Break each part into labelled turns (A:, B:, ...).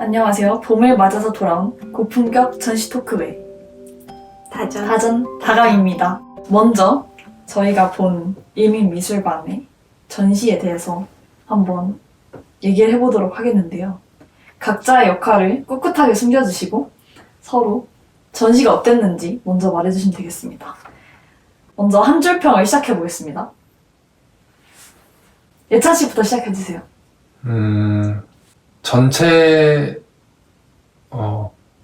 A: 안녕하세요. 봄을 맞아서 돌아온 고품격 전시 토크회 다감입니다. 먼저 저희가 본 일민미술관의 전시에 대해서 한번 얘기를 해보도록 하겠는데요. 각자의 역할을 꿋꿋하게 숨겨주시고 서로 전시가 어땠는지 먼저 말해주시면 되겠습니다. 먼저 한 줄 평을 시작해보겠습니다. 예찬 씨부터 시작해주세요.
B: 전체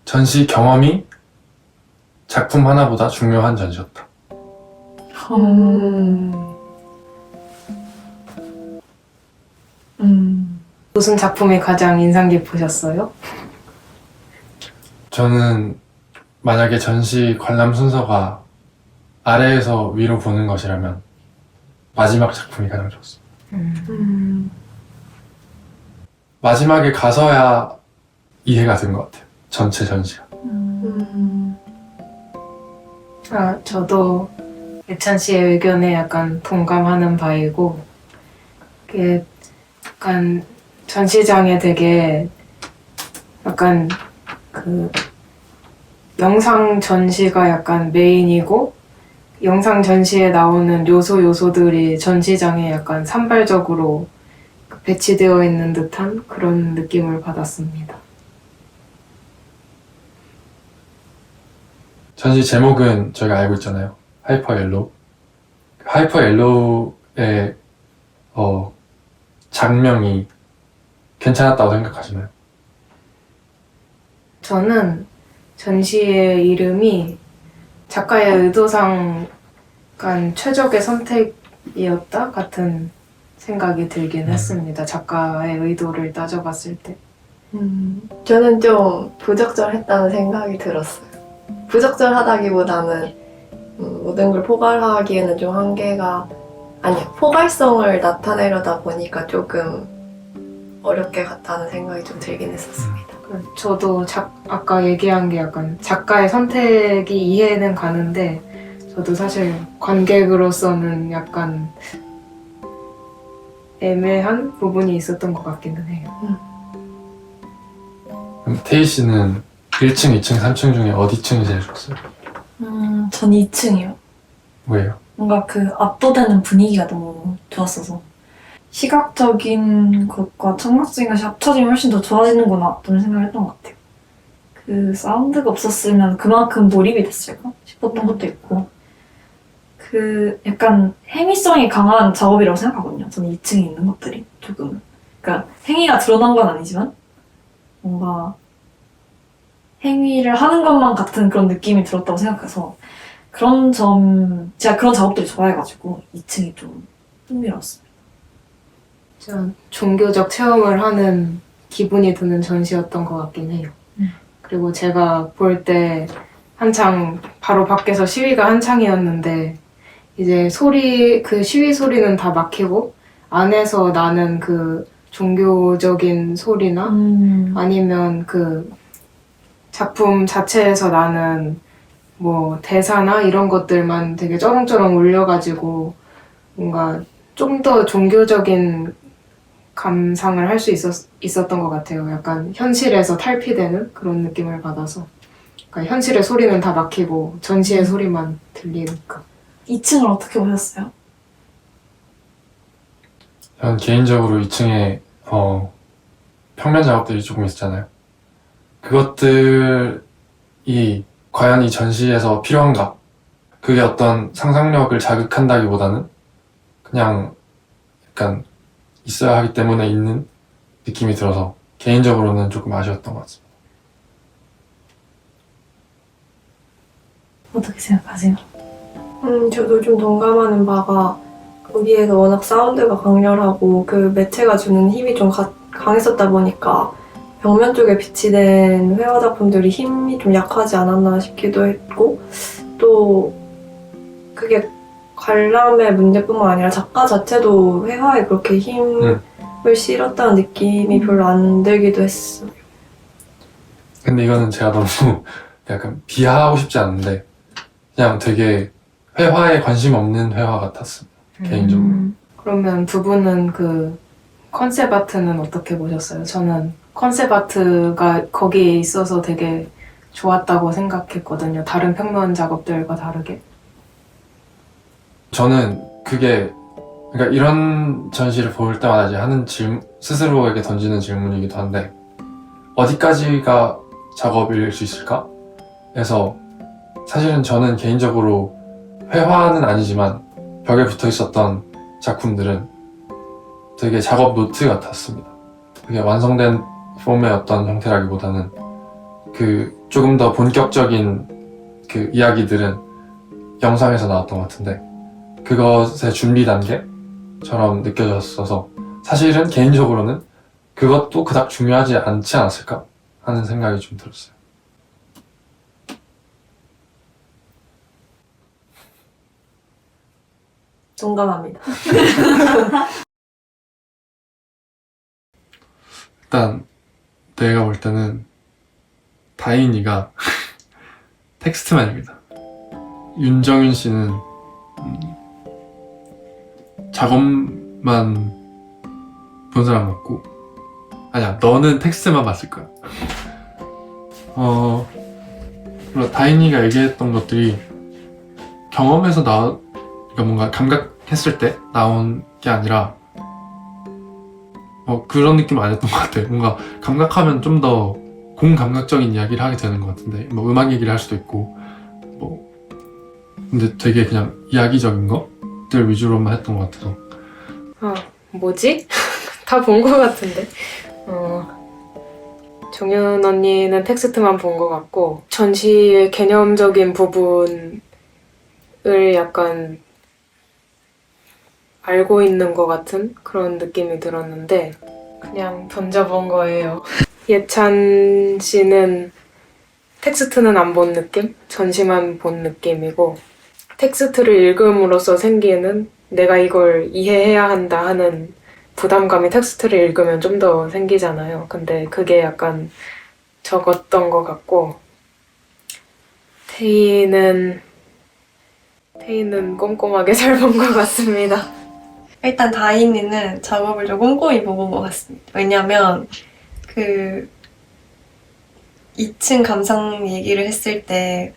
B: 전시 경험이 작품 하나보다 중요한 전시였다.
C: 무슨 작품이 가장 인상 깊으셨어요?
B: 저는 만약에 전시 관람 순서가 아래에서 위로 보는 것이라면 마지막 작품이 가장 좋았어요. 마지막에 가서야 이해가 된 것 같아요. 전체 전시가.
C: 저도 예찬 씨의 의견에 약간 동감하는 바이고, 그게 약간 전시장에 되게 약간 그 영상 전시가 약간 메인이고, 영상 전시에 나오는 요소들이 전시장에 약간 산발적으로 배치되어 있는 듯한 그런 느낌을 받았습니다.
B: 전시 제목은 저희가 알고 있잖아요. 하이퍼 옐로우. 하이퍼 옐로우의 장면이 괜찮았다고 생각하시나요?
C: 저는 전시의 이름이 작가의 의도상 약간 최적의 선택이었다 같은 생각이 들긴 했습니다. 작가의 의도를 따져봤을 때.
D: 저는 좀 부적절했다는 생각이 들었어요. 부적절하다기보다는 모든 걸 포괄하기에는 좀 한계가 포괄성을 나타내려다 보니까 조금 어렵게 갔다는 생각이 좀 들긴 했었습니다.
C: 저도 아까 얘기한 게 약간 작가의 선택이 이해는 가는데 저도 사실 관객으로서는 약간 애매한 부분이 있었던 것 같기는 해요.
B: 그럼 태희 씨는 1층, 2층, 3층 중에 어디 층이 제일 좋았어요?
A: 전 2층이요.
B: 왜요?
A: 뭔가 그 압도되는 분위기가 너무 좋았어서 시각적인 것과 청각적인 것이 합쳐지면 훨씬 더 좋아지는구나 그런 생각을 했던 것 같아요. 그 사운드가 없었으면 그만큼 몰입이 됐을까 싶었던 것도 있고 그 약간 행위성이 강한 작업이라고 생각하거든요. 저는 2층에 있는 것들이 조금 그러니까 행위가 드러난 건 아니지만 뭔가 행위를 하는 것만 같은 그런 느낌이 들었다고 생각해서 제가 그런 작업들을 좋아해가지고 2층이 좀 흥미로웠습니다.
C: 전 종교적 체험을 하는 기분이 드는 전시였던 것 같긴 해요. 그리고 제가 볼 때 한창 바로 밖에서 시위가 한창이었는데 이제 그 시위 소리는 다 막히고 안에서 나는 그 종교적인 소리나 아니면 그 작품 자체에서 나는 뭐 대사나 이런 것들만 되게 쩌렁쩌렁 울려가지고 뭔가 좀 더 종교적인 감상을 할 수 있었던 것 같아요. 약간 현실에서 탈피되는 그런 느낌을 받아서 그러니까 현실의 소리는 다 막히고 전시의 소리만 들리니까.
A: 2층을 어떻게 보셨어요?
B: 전 개인적으로 2층에 평면 작업들이 조금 있었잖아요. 그것들이 과연 이 전시에서 필요한가? 그게 어떤 상상력을 자극한다기보다는 그냥 약간 있어야 하기 때문에 있는 느낌이 들어서 개인적으로는 조금 아쉬웠던 것 같습니다.
A: 어떻게 생각하세요?
D: 저도 좀 동감하는 바가 거기에서 워낙 사운드가 강렬하고 그 매체가 주는 힘이 좀 강했었다 보니까 벽면 쪽에 비치된 회화 작품들이 힘이 좀 약하지 않았나 싶기도 했고 또 그게 관람의 문제뿐만 아니라 작가 자체도 회화에 그렇게 힘을 실었다는 느낌이 별로 안 들기도 했어요.
B: 근데 이거는 제가 너무 약간 비하하고 싶지 않은데 그냥 되게 회화에 관심 없는 회화 같았습니다. 개인적으로.
C: 그러면 두 분은 그 컨셉 아트는 어떻게 보셨어요? 저는 컨셉 아트가 거기에 있어서 되게 좋았다고 생각했거든요. 다른 평면 작업들과 다르게.
B: 저는 그게 그러니까 이런 전시를 볼 때마다 이제 하는 스스로에게 던지는 질문이기도 한데 어디까지가 작업일 수 있을까? 그래서 사실은 저는 개인적으로 회화는 아니지만 벽에 붙어 있었던 작품들은 되게 작업 노트 같았습니다. 그게 완성된 폼의 어떤 형태라기보다는 그 조금 더 본격적인 그 이야기들은 영상에서 나왔던 것 같은데 그것의 준비 단계처럼 느껴졌어서 사실은 개인적으로는 그것도 그닥 중요하지 않지 않았을까 하는 생각이 좀 들었어요.
D: 동감합니다.
B: 일단 내가 볼 때는 다인이가 텍스트맨입니다. 윤정윤 씨는 작업만 본 사람 같고 아니야 너는 텍스트만 봤을 거야. 물론 다인이가 얘기했던 것들이 경험에서 그러니까 뭔가 감각했을 때 나온 게 아니라 그런 느낌 아니었던 것 같아. 뭔가 감각하면 좀 더 공감각적인 이야기를 하게 되는 것 같은데 뭐 음악 얘기를 할 수도 있고 뭐 근데 되게 그냥 이야기적인 것들 위주로만 했던 것 같아서
C: 뭐지? 다 본 것 같은데. 정윤 언니는 텍스트만 본 것 같고 전시의 개념적인 부분을 약간 알고 있는 것 같은 그런 느낌이 들었는데 그냥 던져본 거예요. 예찬 씨는 텍스트는 안 본 느낌? 전시만 본 느낌이고 텍스트를 읽음으로써 생기는 내가 이걸 이해해야 한다 하는 부담감이 텍스트를 읽으면 좀 더 생기잖아요. 근데 그게 약간 적었던 것 같고 태희는 꼼꼼하게 잘 본 것 같습니다.
D: 일단 다인이는 작업을 좀 꼼꼼히 보고 온 것 같습니다. 왜냐면 그 2층 감상 얘기를 했을 때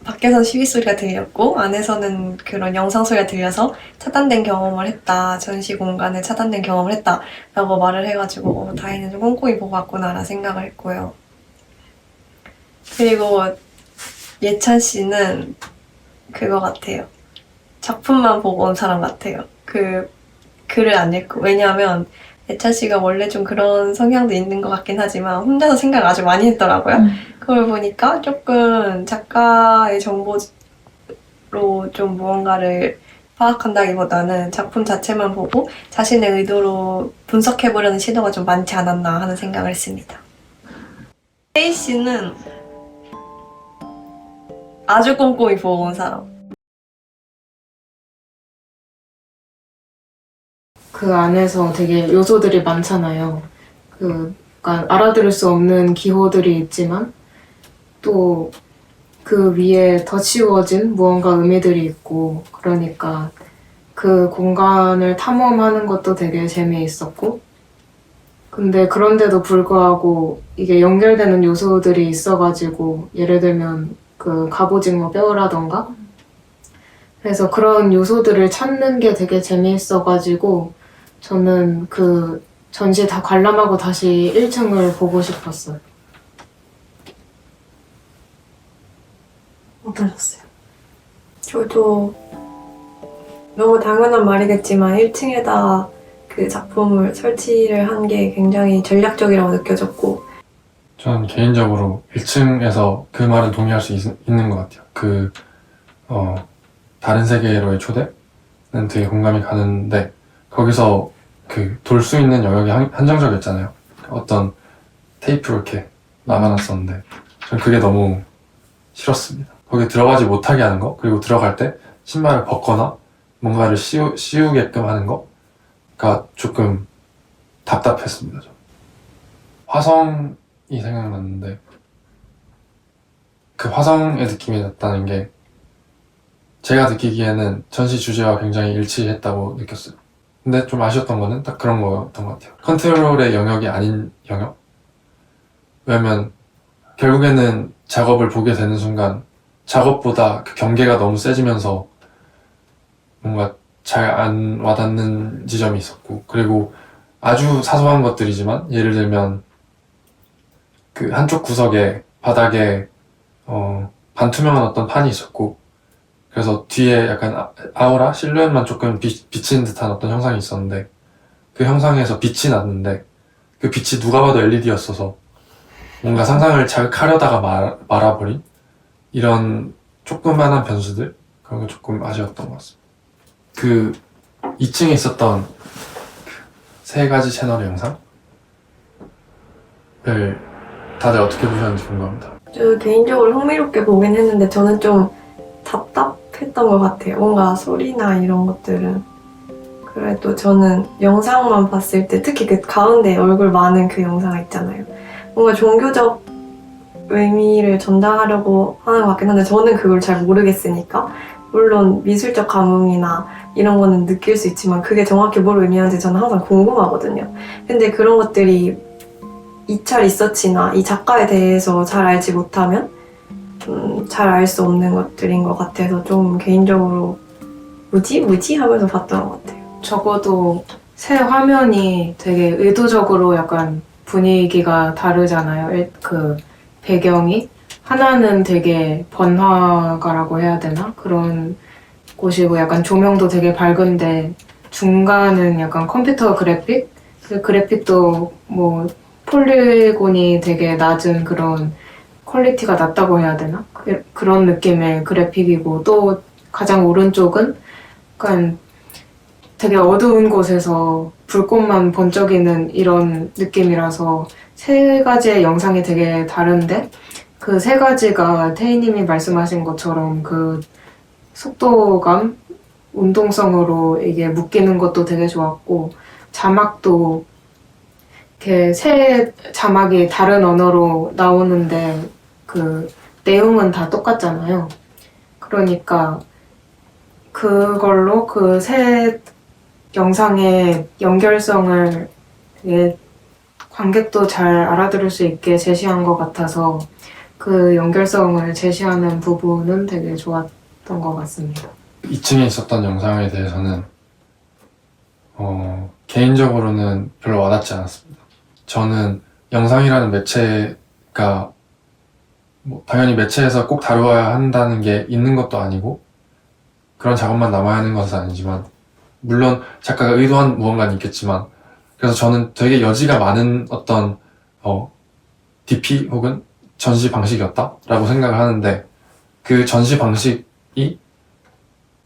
D: 밖에서 시위 소리가 들렸고 안에서는 그런 영상 소리가 들려서 차단된 경험을 했다. 전시 공간에 차단된 경험을 했다. 라고 말을 해가지고 다인은 좀 꼼꼼히 보고 왔구나라는 생각을 했고요. 그리고 예찬 씨는 그거 같아요. 작품만 보고 온 사람 같아요. 그 글을 안 읽고. 왜냐하면 예찬 씨가 원래 좀 그런 성향도 있는 것 같긴 하지만 혼자서 생각을 아주 많이 했더라고요. 그걸 보니까 조금 작가의 정보로 좀 무언가를 파악한다기보다는 작품 자체만 보고 자신의 의도로 분석해보려는 시도가 좀 많지 않았나 하는 생각을 했습니다. 태희 씨는 아주 꼼꼼히 보고 온 사람.
C: 그 안에서 되게 요소들이 많잖아요. 약간 알아들을 수 없는 기호들이 있지만 또 그 위에 더 씌워진 무언가 의미들이 있고 그러니까 그 공간을 탐험하는 것도 되게 재미있었고 근데 그런데도 불구하고 이게 연결되는 요소들이 있어가지고 예를 들면 그 갑오징어 뼈라던가 그래서 그런 요소들을 찾는 게 되게 재미있어가지고 저는 그 전시 다 관람하고 다시 1층을 보고 싶었어요.
A: 어떠셨어요?
D: 저도 너무 당연한 말이겠지만 1층에다 그 작품을 설치를 한 게 굉장히 전략적이라고 느껴졌고
B: 저는 개인적으로 1층에서 그 말은 동의할 수 있는 것 같아요. 다른 세계로의 초대는 되게 공감이 가는데 거기서 그 돌 수 있는 영역이 한정적이었잖아요. 어떤 테이프로 이렇게 막아놨었는데 저는 그게 너무 싫었습니다. 거기 들어가지 못하게 하는 거 그리고 들어갈 때 신발을 벗거나 뭔가를 씌우게끔 하는 거가 조금 답답했습니다. 저는. 화성이 생각났는데 그 화성의 느낌이 났다는 게 제가 느끼기에는 전시 주제와 굉장히 일치했다고 느꼈어요. 근데 좀 아쉬웠던 거는 딱 그런 거였던 것 같아요. 컨트롤의 영역이 아닌 영역? 왜냐면 결국에는 작업을 보게 되는 순간 작업보다 그 경계가 너무 세지면서 뭔가 잘 안 와닿는 지점이 있었고, 그리고 아주 사소한 것들이지만 예를 들면 그 한쪽 구석에 바닥에 반투명한 어떤 판이 있었고, 그래서 뒤에 약간 아우라 실루엣만 조금 비치는 듯한 어떤 형상이 있었는데, 그 형상에서 빛이 났는데 그 빛이 누가 봐도 LED였어서 뭔가 상상을 자극하려다가 말아버린 이런 조그만한 변수들, 그런 게 조금 아쉬웠던 것 같습니다. 그 2층에 있었던 그 세 가지 채널의 영상을 다들 어떻게 보셨는지 궁금합니다.
D: 저 개인적으로 흥미롭게 보긴 했는데 저는 좀 답답했던 것 같아요. 뭔가 소리나 이런 것들은. 그래도 저는 영상만 봤을 때 특히 그 가운데 얼굴 많은 그 영상 있잖아요. 뭔가 종교적 의미를 전달하려고 하는 것 같긴 한데 저는 그걸 잘 모르겠으니까 물론 미술적 감흥이나 이런 거는 느낄 수 있지만 그게 정확히 뭘 의미하는지 저는 항상 궁금하거든요. 근데 그런 것들이 이차 리서치나 이 작가에 대해서 잘 알지 못하면 잘 알 수 없는 것들인 것 같아서 좀 개인적으로 뭐지 하면서 봤던 것 같아요.
C: 적어도 새 화면이 되게 의도적으로 약간 분위기가 다르잖아요. 그 배경이 하나는 되게 번화가라고 해야 되나? 그런 곳이고 약간 조명도 되게 밝은데 중간은 약간 컴퓨터 그래픽? 그 그래픽도 뭐 폴리곤이 되게 낮은 그런 퀄리티가 낮다고 해야 되나? 그런 느낌의 그래픽이고 또 가장 오른쪽은 약간 되게 어두운 곳에서 불꽃만 번쩍이는 이런 느낌이라서 세 가지의 영상이 되게 다른데 그 세 가지가 태희님이 말씀하신 것처럼 그 속도감, 운동성으로 이게 묶이는 것도 되게 좋았고 자막도 이렇게 세 자막이 다른 언어로 나오는데 그 내용은 다 똑같잖아요. 그러니까 그걸로 그 세 영상의 연결성을 되게 관객도 잘 알아들을 수 있게 제시한 것 같아서 그 연결성을 제시하는 부분은 되게 좋았던 것 같습니다.
B: 2층에 있었던 영상에 대해서는 개인적으로는 별로 와닿지 않았습니다. 저는 영상이라는 매체가 뭐 당연히 매체에서 꼭 다루어야 한다는 게 있는 것도 아니고 그런 작업만 남아야 하는 것은 아니지만 물론 작가가 의도한 무언가는 있겠지만 그래서 저는 되게 여지가 많은 어떤 DP 혹은 전시 방식이었다라고 생각을 하는데 그 전시 방식이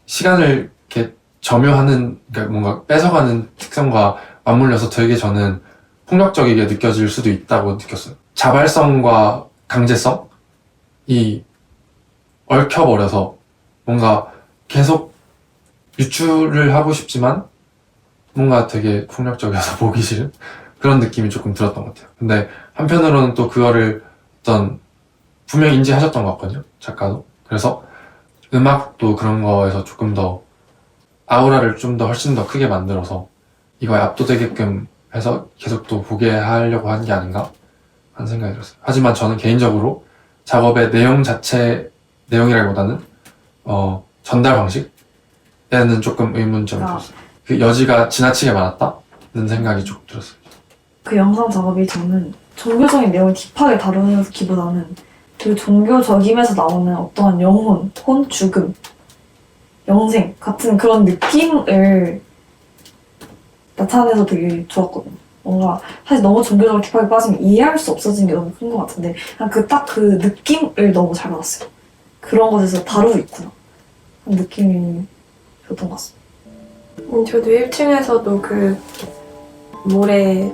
B: 시간을 이렇게 점유하는, 그러니까 뭔가 뺏어가는 특성과 맞물려서 되게 저는 폭력적이게 느껴질 수도 있다고 느꼈어요. 자발성과 강제성이 얽혀버려서 뭔가 계속 유출을 하고 싶지만 뭔가 되게 폭력적이어서 보기 싫은 그런 느낌이 조금 들었던 것 같아요. 근데 한편으로는 또 그거를 어떤 분명히 인지하셨던 것 같거든요, 작가도. 그래서 음악도 그런 거에서 조금 더 아우라를 좀 더 훨씬 더 크게 만들어서 이거에 압도되게끔 해서 계속 또 보게 하려고 한 게 아닌가 하는 생각이 들었어요. 하지만 저는 개인적으로 작업의 내용 자체, 내용이라기보다는 전달 방식에는 조금 의문점이 들었어요. 그 여지가 지나치게 많았다는 생각이 조금 들었어요.
A: 그 영상 작업이 저는 종교적인 내용을 딥하게 다루기보다는 그 종교적임에서 나오는 어떠한 영혼, 혼, 죽음, 영생 같은 그런 느낌을 나타내서 되게 좋았거든요. 뭔가 사실 너무 종교적으로 딥하게 빠지면 이해할 수 없어지는 게 너무 큰 것 같은데 그냥 딱 그 느낌을 너무 잘 받았어요. 그런 것에서 다루고 있구나 하는 느낌이 좋던 것 같습니다.
D: 저도 1층에서도 그 모래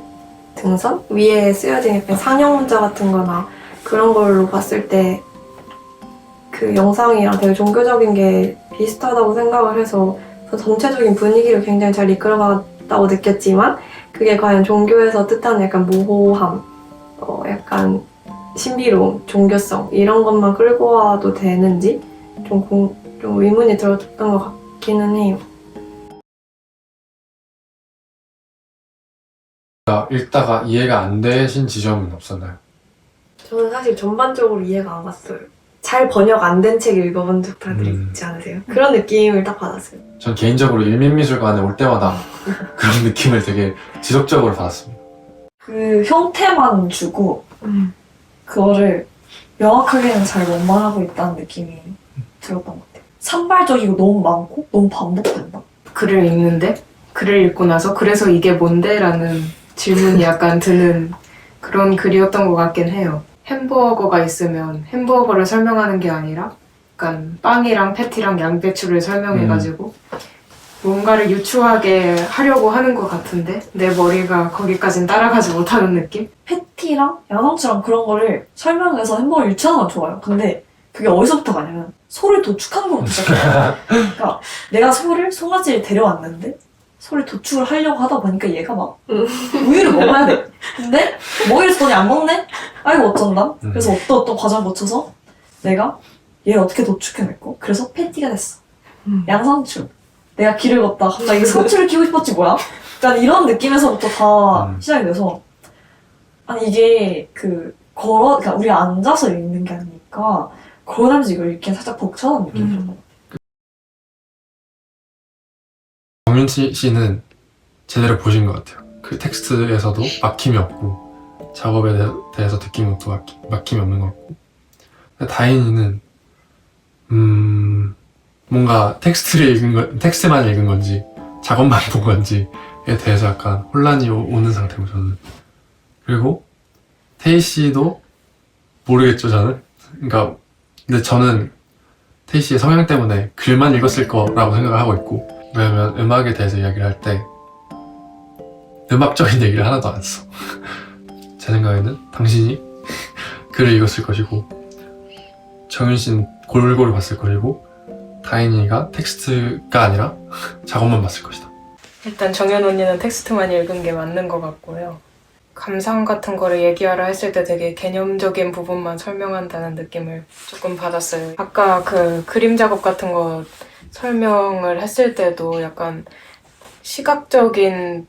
D: 등선 위에 쓰여진 약간 상형 문자 같은 거나 그런 걸로 봤을 때 그 영상이랑 되게 종교적인 게 비슷하다고 생각을 해서 전체적인 분위기를 굉장히 잘 이끌어갔다고 느꼈지만 그게 과연 종교에서 뜻하는 약간 모호함, 약간 신비로움, 종교성 이런 것만 끌고 와도 되는지 좀 의문이 들었던 것 같기는 해요.
B: 읽다가 이해가 안 되신 지점은 없었나요?
D: 저는 사실 전반적으로 이해가 안 갔어요. 잘 번역 안 된 책 읽어본 적 다들 있지 않으세요? 그런 느낌을 딱 받았어요.
B: 전 개인적으로 일민미술관에 올 때마다 그런 느낌을 되게 지속적으로 받았습니다.
A: 그 형태만 주고 그거를 명확하게는 잘 못 말하고 있다는 느낌이 들었던 것 같아요. 산발적이고 너무 많고 너무 반복된다.
C: 글을 읽는데 글을 읽고 나서 그래서 이게 뭔데? 라는 질문이 약간 드는 그런 글이었던 것 같긴 해요. 햄버거가 있으면 햄버거를 설명하는 게 아니라 약간 빵이랑 패티랑 양배추를 설명해가지고 뭔가를 유추하게 하려고 하는 것 같은데 내 머리가 거기까진 따라가지 못하는 느낌?
A: 패티랑 양상추랑 그런 거를 설명해서 햄버거를 유추하는 건 좋아요. 근데 그게 어디서부터 가냐면 소를 도축하는 것부터 시작해요. 그러니까 내가 송아지를 데려왔는데 소를 도축을 하려고 하다 보니까 얘가 막 우유를 먹어야 돼. 근데 먹이를 줬더니 안 먹네? 아이고 어쩐다. 그래서 어떤 과정을 거쳐서 내가 얘를 어떻게 도축해냈고 그래서 패티가 됐어. 양상추. 내가 길을 걷다가 갑자기 상추를 키우고 싶었지 뭐야? 약간 이런 느낌에서부터 다 시작이 돼서 아니 이게 그러니까 우리가 앉아서 읽는 게 아니니까 걸어다니면서 이걸 읽기엔 살짝 벅차는 느낌이었던 것 같아요.
B: 정윤치 씨는 제대로 보신 것 같아요. 그 텍스트에서도 막힘이 없고 작업에 대해서 느낌도 막힘이 없는 것 같고 근데 다인이는 뭔가 텍스트만 읽은 건지 작업만 본 건지에 대해서 약간 혼란이 오는 상태고 저는 그리고 태희 씨도 모르겠죠 저는 그러니까 근데 저는 태희 씨의 성향 때문에 글만 읽었을 거라고 생각을 하고 있고 왜냐면 음악에 대해서 이야기를 할 때 음악적인 얘기를 하나도 안 써. 제 생각에는 당신이 글을 읽었을 것이고 정윤 씨는 골고루 봤을 것이고 다인이가 텍스트가 아니라 작업만 봤을 것이다.
C: 일단 정연 언니는 텍스트만 읽은 게 맞는 것 같고요. 감상 같은 거를 얘기하라 했을 때 되게 개념적인 부분만 설명한다는 느낌을 조금 받았어요. 아까 그 그림 작업 같은 거 설명을 했을 때도 약간 시각적인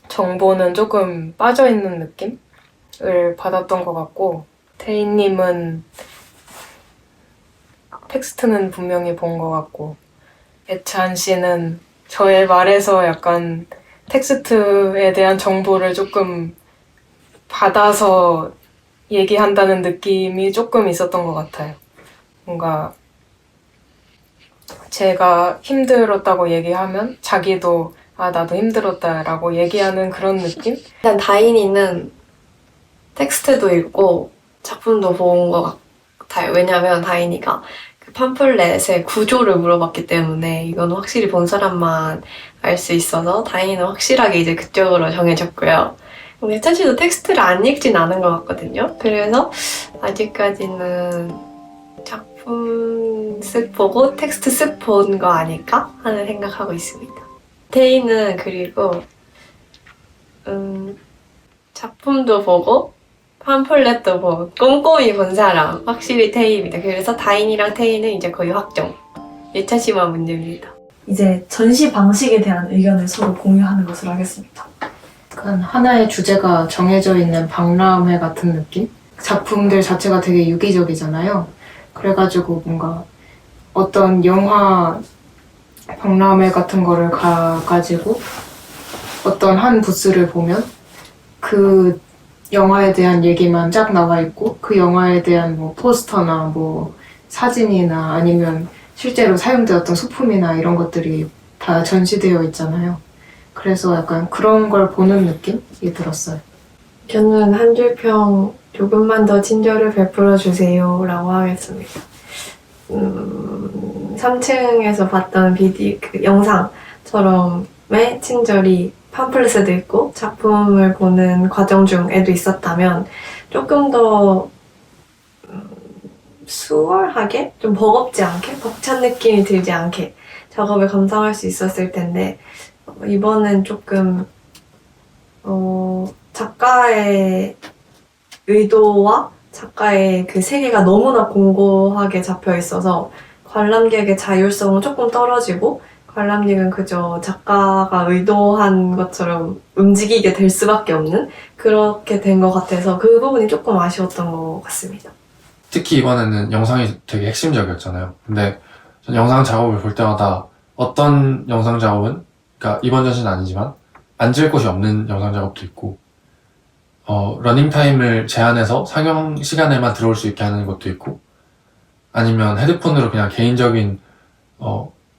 C: 정보는 조금 빠져있는 느낌을 받았던 것 같고 태희님은 텍스트는 분명히 본 것 같고 애찬 씨는 저의 말에서 약간 텍스트에 대한 정보를 조금 받아서 얘기한다는 느낌이 조금 있었던 것 같아요. 뭔가 제가 힘들었다고 얘기하면 자기도 아 나도 힘들었다라고 얘기하는 그런 느낌?
D: 일단 다인이는 텍스트도 읽고 작품도 본 것 같아요. 왜냐면 다인이가 그 팜플렛의 구조를 물어봤기 때문에 이건 확실히 본 사람만 알 수 있어서 다인이는 확실하게 이제 그쪽으로 정해졌고요. 예찬 씨도 텍스트를 안 읽진 않은 것 같거든요. 그래서 아직까지는 작품 쓱 보고 텍스트 쓱 본 거 아닐까 하는 생각하고 있습니다. 태희는 그리고 작품도 보고 팜플렛도 보고 꼼꼼히 본 사람 확실히 태희입니다. 그래서 다인이랑 태희는 이제 거의 확정. 예찬 씨만 문제입니다.
A: 이제 전시 방식에 대한 의견을 서로 공유하는 것으로 하겠습니다.
C: 약간 하나의 주제가 정해져 있는 박람회 같은 느낌? 작품들 자체가 되게 유기적이잖아요. 그래가지고 뭔가 어떤 영화 박람회 같은 거를 가가지고 어떤 한 부스를 보면 그 영화에 대한 얘기만 쫙 나와 있고 그 영화에 대한 뭐 포스터나 뭐 사진이나 아니면 실제로 사용되었던 소품이나 이런 것들이 다 전시되어 있잖아요. 그래서 약간 그런 걸 보는 느낌이 들었어요.
D: 저는 한 줄 평 조금만 더 친절을 베풀어 주세요 라고 하겠습니다. 3층에서 봤던 그 영상처럼의 친절이 팜플렛에도 있고 작품을 보는 과정 중에도 있었다면 조금 더 수월하게 좀 버겁지 않게 벅찬 느낌이 들지 않게 작업을 감상할 수 있었을 텐데 이번엔 조금 작가의 의도와 작가의 그 세계가 너무나 공고하게 잡혀 있어서 관람객의 자율성은 조금 떨어지고 관람객은 그저 작가가 의도한 것처럼 움직이게 될 수밖에 없는 그렇게 된 것 같아서 그 부분이 조금 아쉬웠던 것 같습니다.
B: 특히 이번에는 영상이 되게 핵심적이었잖아요. 근데 전 영상 작업을 볼 때마다 어떤 영상 작업은, 그러니까 이번 전시는 아니지만 앉을 곳이 없는 영상 작업도 있고, 러닝타임을 제한해서 상영 시간에만 들어올 수 있게 하는 것도 있고, 아니면 헤드폰으로 그냥 개인적인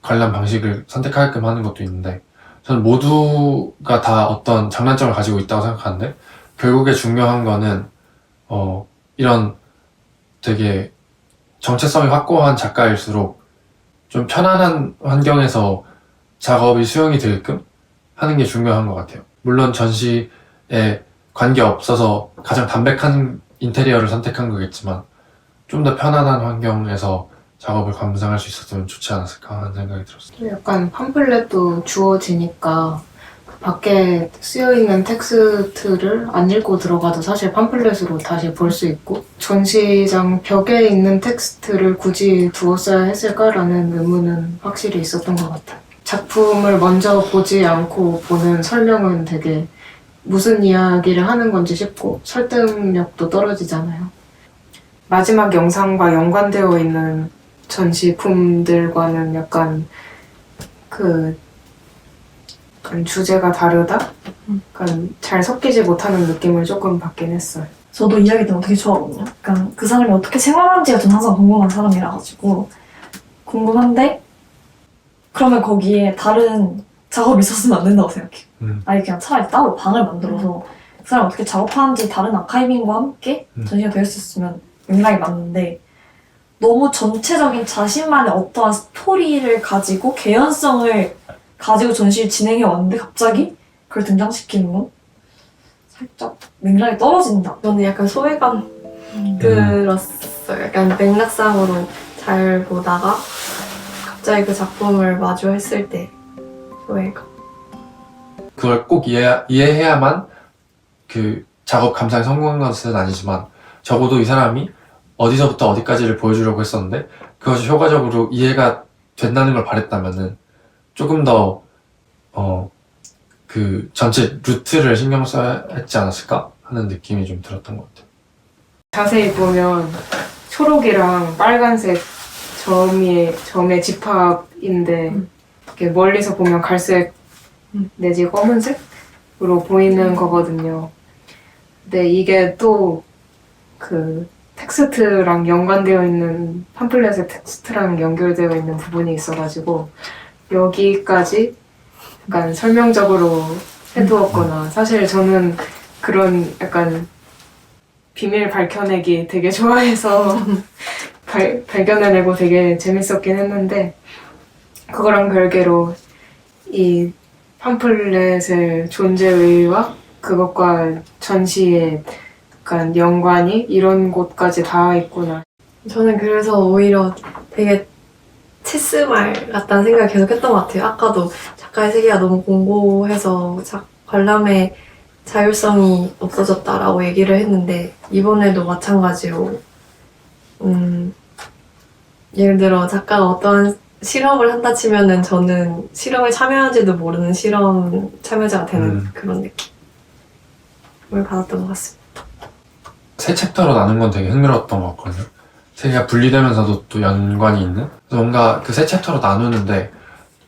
B: 관람 방식을 선택하게끔 하는 것도 있는데, 저는 모두가 다 어떤 장단점을 가지고 있다고 생각하는데, 결국에 중요한 거는 이런 되게 정체성이 확고한 작가일수록 좀 편안한 환경에서 작업이 수용이 되게끔 하는 게 중요한 것 같아요. 물론 전시에 관계없어서 가장 담백한 인테리어를 선택한 거겠지만 좀 더 편안한 환경에서 작업을 감상할 수 있었으면 좋지 않았을까 하는 생각이 들었어요.
C: 약간 팜플렛도 주어지니까 그 밖에 쓰여있는 텍스트를 안 읽고 들어가도 사실 팜플렛으로 다시 볼 수 있고, 전시장 벽에 있는 텍스트를 굳이 두었어야 했을까라는 의문은 확실히 있었던 것 같아요. 작품을 먼저 보지 않고 보는 설명은 되게 무슨 이야기를 하는 건지 싶고 설득력도 떨어지잖아요. 마지막 영상과 연관되어 있는 전시품들과는 약간 주제가 다르다? 약간 잘 섞이지 못하는 느낌을 조금 받긴 했어요.
A: 저도 이야기 때문에 되게 좋아하거든요. 그러니까 그 사람이 어떻게 생활하는지가 전 항상 궁금한 사람이라 가지고 궁금한데 그러면 거기에 다른 작업이 있었으면 안 된다고 생각해요. 아니 그냥 차라리 따로 방을 만들어서 그 사람이 어떻게 작업하는지 다른 아카이빙과 함께 전시가 될 수 있으면 맥락이 맞는데 너무 전체적인 자신만의 어떠한 스토리를 가지고 개연성을 가지고 전시를 진행해 왔는데 갑자기 그걸 등장시키는 건 살짝 맥락이 떨어진다.
D: 저는 약간 소외감 들었어요. 약간 맥락상으로 잘 보다가 갑자기 그 작품을 마주했을 때 소외감.
B: 그걸 꼭 이해해야만 그 작업 감상에 성공한 것은 아니지만 적어도 이 사람이 어디서부터 어디까지를 보여주려고 했었는데 그것이 효과적으로 이해가 된다는 걸 바랬다면은 조금 더 그 전체 루트를 신경 써야 했지 않았을까 하는 느낌이 좀 들었던 것 같아요.
C: 자세히 보면 초록이랑 빨간색 점의 집합인데 이렇게 멀리서 보면 갈색 내지 검은색으로 보이는 거거든요. 근데 이게 또 그 텍스트랑 연관되어 있는 팜플렛의 텍스트랑 연결되어 있는 부분이 있어가지고 여기까지 약간 설명적으로 해두었거나, 사실 저는 그런 약간 비밀 밝혀내기 되게 좋아해서 발견해내고 되게 재밌었긴 했는데, 그거랑 별개로 이 팜플렛의 존재의와 그것과 전시의 약간 연관이 이런 곳까지 다 있구나.
D: 저는 그래서 오히려 되게 체스말 같다는 생각을 계속 했던 것 같아요. 아까도 작가의 세계가 너무 공고해서 관람의 자율성이 없어졌다라고 얘기를 했는데 이번에도 마찬가지로 예를 들어 작가가 어떠한 실험을 한다 치면은 저는 실험에 참여한지도 모르는 실험 참여자가 되는 그런 느낌을 받았던 것 같습니다.
B: 세 챕터로 나눈 건 되게 흥미로웠던 것 같거든요. 세 개가 분리되면서도 또 연관이 있는? 그래서 뭔가 그 세 챕터로 나누는데,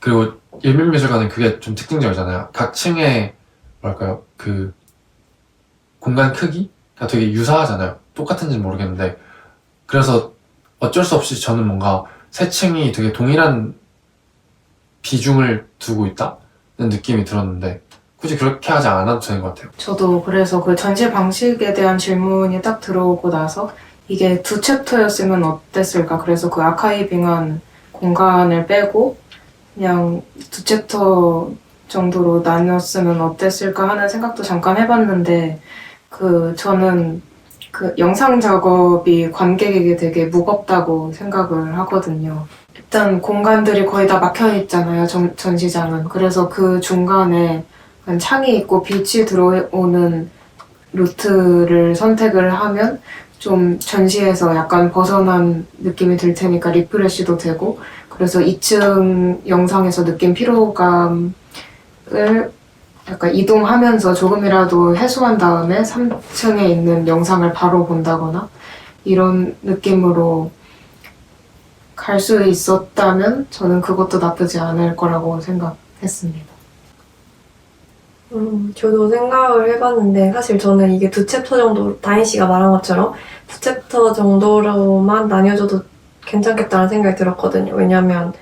B: 그리고 일민미술관은 그게 좀 특징적이잖아요. 각 층의 뭐랄까요, 그 공간 크기가 되게 유사하잖아요. 똑같은지는 모르겠는데, 그래서 어쩔 수 없이 저는 뭔가 세 층이 되게 동일한 비중을 두고 있다는 느낌이 들었는데 굳이 그렇게 하지 않아도 되는 것 같아요.
C: 저도 그래서 그 전시 방식에 대한 질문이 딱 들어오고 나서 이게 2챕터였으면 어땠을까, 그래서 그 아카이빙한 공간을 빼고 그냥 2챕터 정도로 나눴으면 어땠을까 하는 생각도 잠깐 해봤는데, 저는 그 영상 작업이 관객에게 되게 무겁다고 생각을 하거든요. 일단 공간들이 거의 다 막혀 있잖아요, 전시장은. 그래서 그 중간에 창이 있고 빛이 들어오는 루트를 선택을 하면 좀 전시에서 약간 벗어난 느낌이 들 테니까 리프레시도 되고, 그래서 2층 영상에서 느낀 피로감을 약간 이동하면서 조금이라도 해소한 다음에 3층에 있는 영상을 바로 본다거나 이런 느낌으로 갈 수 있었다면 저는 그것도 나쁘지 않을 거라고 생각했습니다.
D: 저도 생각을 해봤는데 사실 저는 이게 2챕터 정도, 다인 씨가 말한 것처럼 2챕터 정도로만 나뉘어져도 괜찮겠다는 생각이 들었거든요. 왜냐면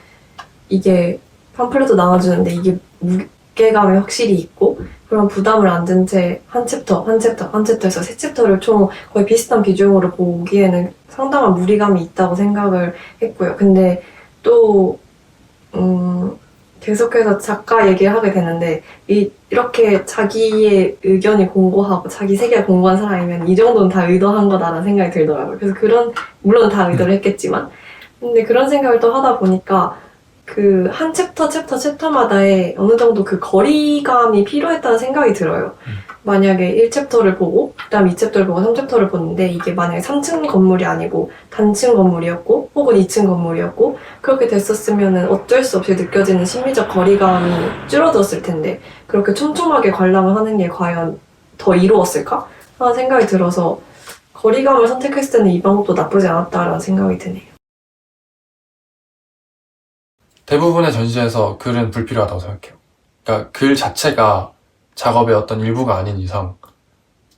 D: 이게 팜플렛도 나눠주는데 이게 무게감이 확실히 있고 그런 부담을 안 든 채 한 챕터에서 3챕터를 총 거의 비슷한 비중으로 보기에는 상당한 무리감이 있다고 생각을 했고요. 근데 또 계속해서 작가 얘기를 하게 되는데 이렇게 자기의 의견이 공고하고 자기 세계가 공고한 사람이면 이 정도는 다 의도한 거다라는 생각이 들더라고요. 그래서 물론 다 의도를 했겠지만 근데 그런 생각을 또 하다 보니까 그 한 챕터마다의 어느 정도 그 거리감이 필요했다는 생각이 들어요. 만약에 1챕터를 보고 그다음 2챕터를 보고 3챕터를 보는데 이게 만약에 3층 건물이 아니고 단층 건물이었고 혹은 2층 건물이었고 그렇게 됐었으면 어쩔 수 없이 느껴지는 심리적 거리감이 줄어들었을 텐데 그렇게 촘촘하게 관람을 하는 게 과연 더 이로웠을까? 하는 생각이 들어서 거리감을 선택했을 때는 이 방법도 나쁘지 않았다라는 생각이 드네요.
B: 대부분의 전시에서 글은 불필요하다고 생각해요. 그러니까 글 자체가 작업의 어떤 일부가 아닌 이상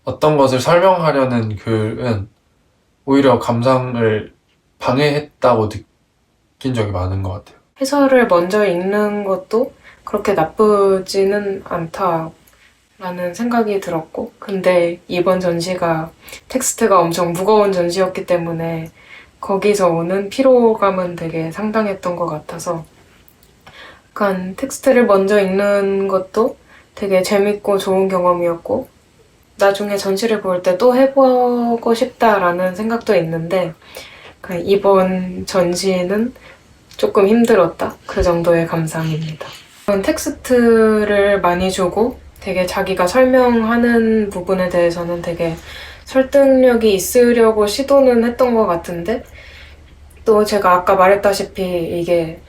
B: 어떤 것을 설명하려는 글은 오히려 감상을 방해했다고 느낀 적이 많은 것 같아요.
C: 해설을 먼저 읽는 것도 그렇게 나쁘지는 않다라는 생각이 들었고 근데 이번 전시가 텍스트가 엄청 무거운 전시였기 때문에 거기서 오는 피로감은 되게 상당했던 것 같아서 약간 텍스트를 먼저 읽는 것도 되게 재밌고 좋은 경험이었고 나중에 전시를 볼 때 또 해보고 싶다라는 생각도 있는데 이번 전시는 조금 힘들었다 그 정도의 감상입니다. 텍스트를 많이 주고 되게 자기가 설명하는 부분에 대해서는 되게 설득력이 있으려고 시도는 했던 것 같은데 또 제가 아까 말했다시피 이게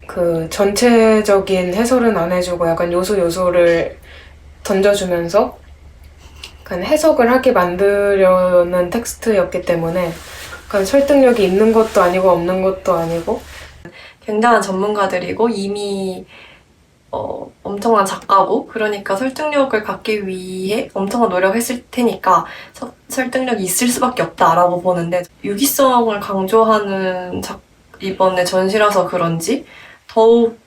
C: 그 전체적인 해설은 안 해주고 약간 요소를 던져주면서 약간 해석을 하게 만들려는 텍스트였기 때문에 약간 설득력이 있는 것도 아니고 없는 것도 아니고
D: 굉장한 전문가들이고 이미 엄청난 작가고 그러니까 설득력을 갖기 위해 엄청난 노력했을 테니까 설득력이 있을 수밖에 없다라고 보는데 유기성을 강조하는 이번에 전시라서 그런지 더욱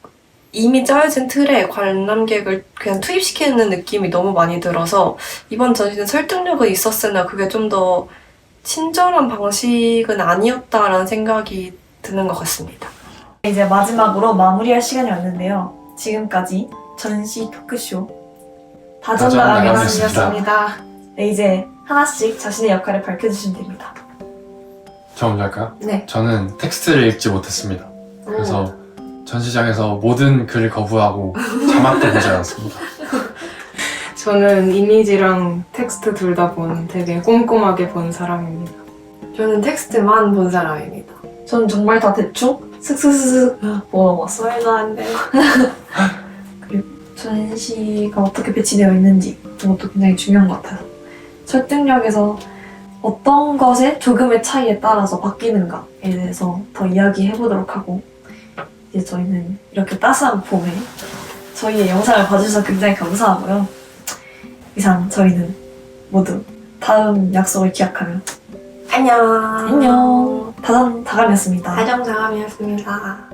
D: 이미 짜여진 틀에 관람객을 그냥 투입시키는 느낌이 너무 많이 들어서 이번 전시는 설득력은 있었으나 그게 좀 더 친절한 방식은 아니었다라는 생각이 드는 것 같습니다.
A: 이제 마지막으로 마무리할 시간이 왔는데요. 지금까지 전시 토크쇼 다전다감이었습니다. 네, 이제 하나씩 자신의 역할을 밝혀주시면 됩니다.
B: 저 먼저 할까요?
D: 네.
B: 저는 텍스트를 읽지 못했습니다. 그래서 전시장에서 모든 글을 거부하고 자막도 보지 않았습니다.
C: 저는 이미지랑 텍스트 둘 다 본 되게 꼼꼼하게 본 사람입니다.
D: 저는 텍스트만 본 사람입니다.
A: 전 정말 다 대충 슥슥슥슥 보고 넘어갔어요.
D: 말도 안 돼요.
A: 그리고 전시가 어떻게 배치되어 있는지 그것도 굉장히 중요한 것 같아요. 설득력에서 어떤 것의 조금의 차이에 따라서 바뀌는가에 대해서 더 이야기해보도록 하고 이제 저희는 이렇게 따스한 봄에 저희의 영상을 봐주셔서 굉장히 감사하고요. 이상 저희는 모두 다음 약속을 기약하며
D: 안녕.
A: 안녕. 다감이었습니다.
D: 다정사감이었습니다.